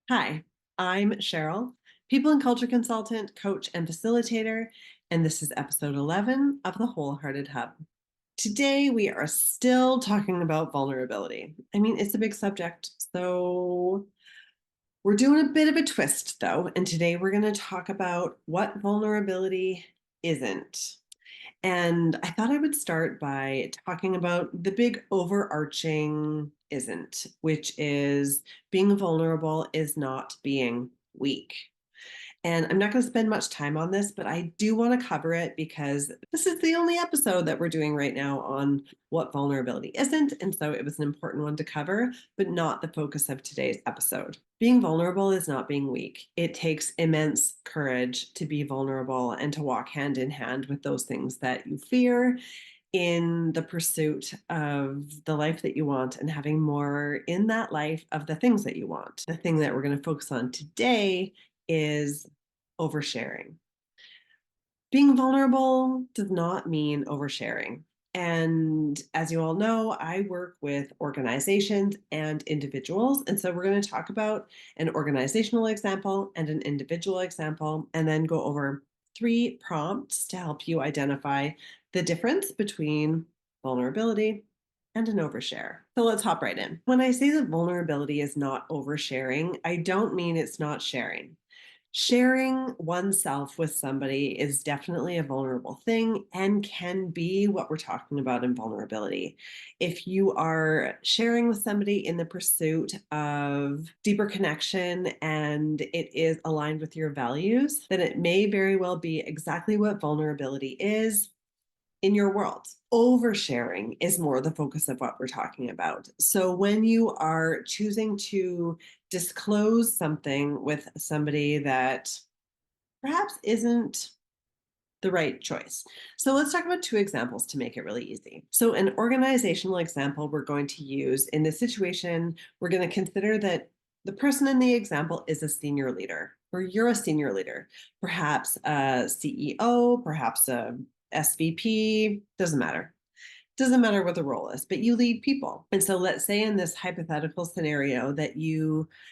Hi, I'm Cheryl, people and culture consultant, coach, and facilitator, and this is episode 11 of the Wholehearted Hub. Today, we are still talking about vulnerability. I mean, it's a big subject, so we're doing a bit of a twist, though, and today we're going to talk about what vulnerability isn't. And I thought I would start by talking about the big overarching isn't, which is being vulnerable is not being weak. And I'm not going to spend much time on this, but I do want to cover it because this is the only episode that we're doing right now on what vulnerability isn't. And so it was an important one to cover, but not the focus of today's episode. Being vulnerable is not being weak. It takes immense courage to be vulnerable and to walk hand in hand with those things that you fear in the pursuit of the life that you want and having more in that life of the things that you want. The thing that we're going to focus on today is oversharing. Being vulnerable does not mean oversharing. And as you all know, I work with organizations and individuals. And so we're going to talk about an organizational example and an individual example, and then go over 3 prompts to help you identify the difference between vulnerability and an overshare. So let's hop right in. When I say that vulnerability is not oversharing, I don't mean it's not sharing. Sharing oneself with somebody is definitely a vulnerable thing and can be what we're talking about in vulnerability. If you are sharing with somebody in the pursuit of deeper connection and it is aligned with your values, then it may very well be exactly what vulnerability is in your world. Oversharing is more the focus of what we're talking about. So when you are choosing to disclose something with somebody that perhaps isn't the right choice. So let's talk about 2 examples to make it really easy. So an organizational example we're going to use in this situation, we're going to consider that the person in the example is a senior leader, or you're a senior leader, perhaps a CEO, perhaps a SVP, doesn't matter. Doesn't matter what the role is, but you lead people. And so let's say in this hypothetical scenario that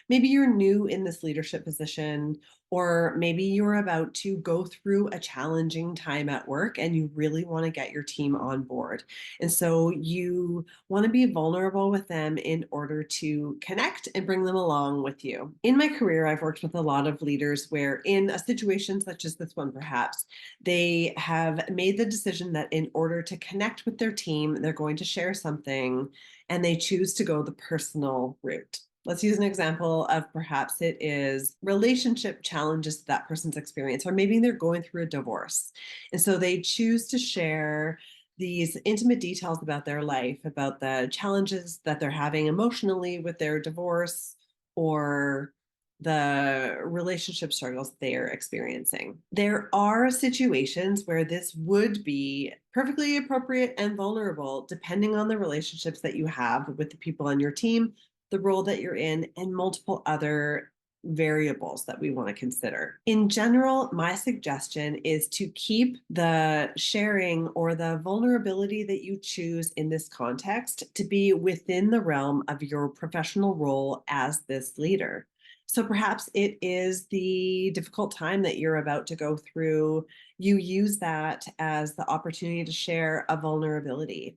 maybe you're new in this leadership position, or maybe you're about to go through a challenging time at work and you really want to get your team on board. And so you want to be vulnerable with them in order to connect and bring them along with you. In my career, I've worked with a lot of leaders where in a situation such as this one, perhaps, they have made the decision that in order to connect with their team, they're going to share something and they choose to go the personal route. Let's use an example of perhaps it is relationship challenges that person's experience, or maybe they're going through a divorce. And so they choose to share these intimate details about their life, about the challenges that they're having emotionally with their divorce, or the relationship struggles they are experiencing. There are situations where this would be perfectly appropriate and vulnerable, depending on the relationships that you have with the people on your team, the role that you're in, and multiple other variables that we want to consider. In general, my suggestion is to keep the sharing or the vulnerability that you choose in this context to be within the realm of your professional role as this leader. So perhaps it is the difficult time that you're about to go through. You use that as the opportunity to share a vulnerability.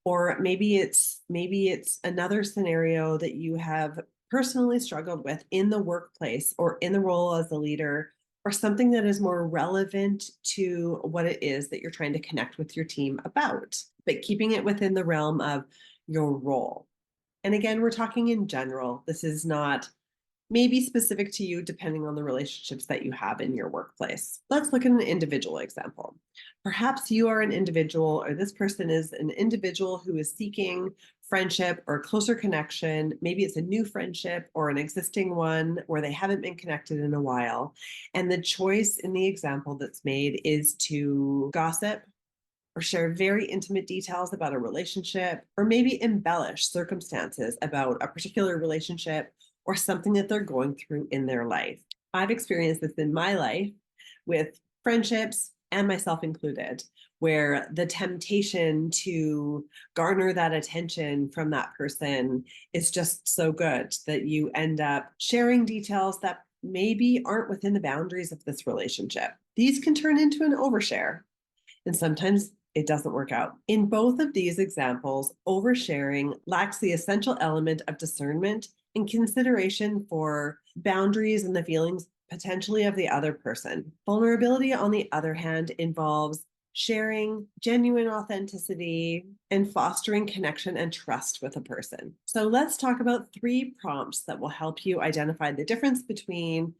Or maybe it's another scenario that you have personally struggled with in the workplace or in the role as a leader, or something that is more relevant to what it is that you're trying to connect with your team about, but keeping it within the realm of your role. And again, we're talking in general. This is not maybe specific to you depending on the relationships that you have in your workplace. Let's look at an individual example. Perhaps you are an individual, or this person is an individual who is seeking friendship or closer connection. Maybe it's a new friendship or an existing one where they haven't been connected in a while. And the choice in the example that's made is to gossip or share very intimate details about a relationship, or maybe embellish circumstances about a particular relationship or something that they're going through in their life. I've experienced this in my life with friendships and myself included, where the temptation to garner that attention from that person is just so good that you end up sharing details that maybe aren't within the boundaries of this relationship. These can turn into an overshare, and sometimes it doesn't work out. In both of these examples, oversharing lacks the essential element of discernment and consideration for boundaries and the feelings potentially of the other person. Vulnerability, on the other hand, involves sharing genuine authenticity and fostering connection and trust with a person. So let's talk about 3 prompts that will help you identify the difference between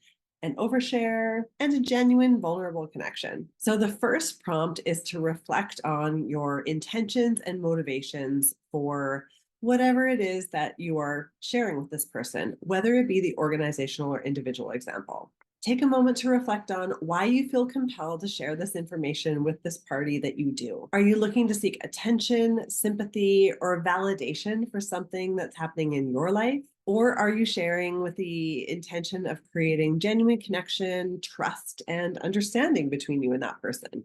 an overshare and a genuine vulnerable connection. So the first prompt is to reflect on your intentions and motivations for whatever it is that you are sharing with this person, whether it be the organizational or individual example. Take a moment to reflect on why you feel compelled to share this information with this party that you do. Are you looking to seek attention, sympathy, or validation for something that's happening in your life? Or are you sharing with the intention of creating genuine connection, trust, and understanding between you and that person?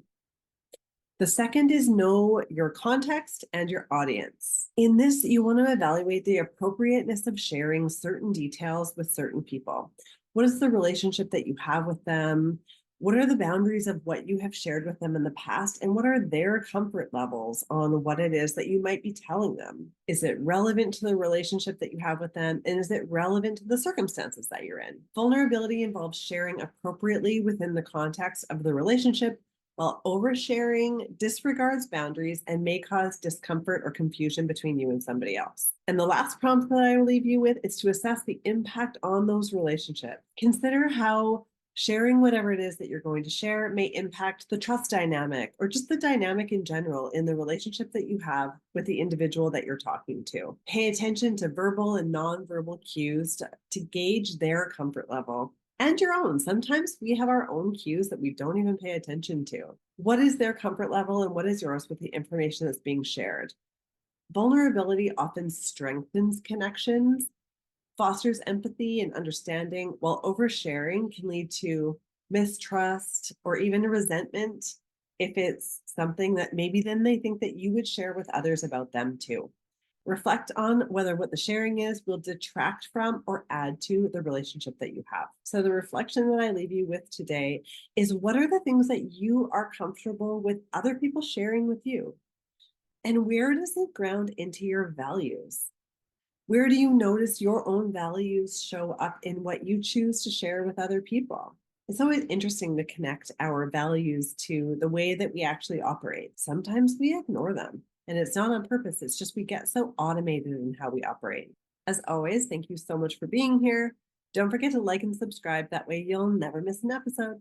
The second is know your context and your audience. In this, you want to evaluate the appropriateness of sharing certain details with certain people. What is the relationship that you have with them? What are the boundaries of what you have shared with them in the past? And what are their comfort levels on what it is that you might be telling them? Is it relevant to the relationship that you have with them? And is it relevant to the circumstances that you're in? Vulnerability involves sharing appropriately within the context of the relationship, while oversharing disregards boundaries and may cause discomfort or confusion between you and somebody else. And the last prompt that I will leave you with is to assess the impact on those relationships. Consider how sharing whatever it is that you're going to share may impact the trust dynamic or just the dynamic in general in the relationship that you have with the individual that you're talking to. Pay attention to verbal and nonverbal cues to gauge their comfort level and your own. Sometimes we have our own cues that we don't even pay attention to. What is their comfort level and what is yours with the information that's being shared? Vulnerability often strengthens connections, fosters empathy and understanding, while oversharing can lead to mistrust or even resentment if it's something that maybe then they think that you would share with others about them too. Reflect on whether what the sharing is will detract from or add to the relationship that you have. So the reflection that I leave you with today is, what are the things that you are comfortable with other people sharing with you? And where does it ground into your values? Where do you notice your own values show up in what you choose to share with other people? It's always interesting to connect our values to the way that we actually operate. Sometimes we ignore them, and it's not on purpose. It's just we get so automated in how we operate. As always, thank you so much for being here. Don't forget to like and subscribe. That way you'll never miss an episode.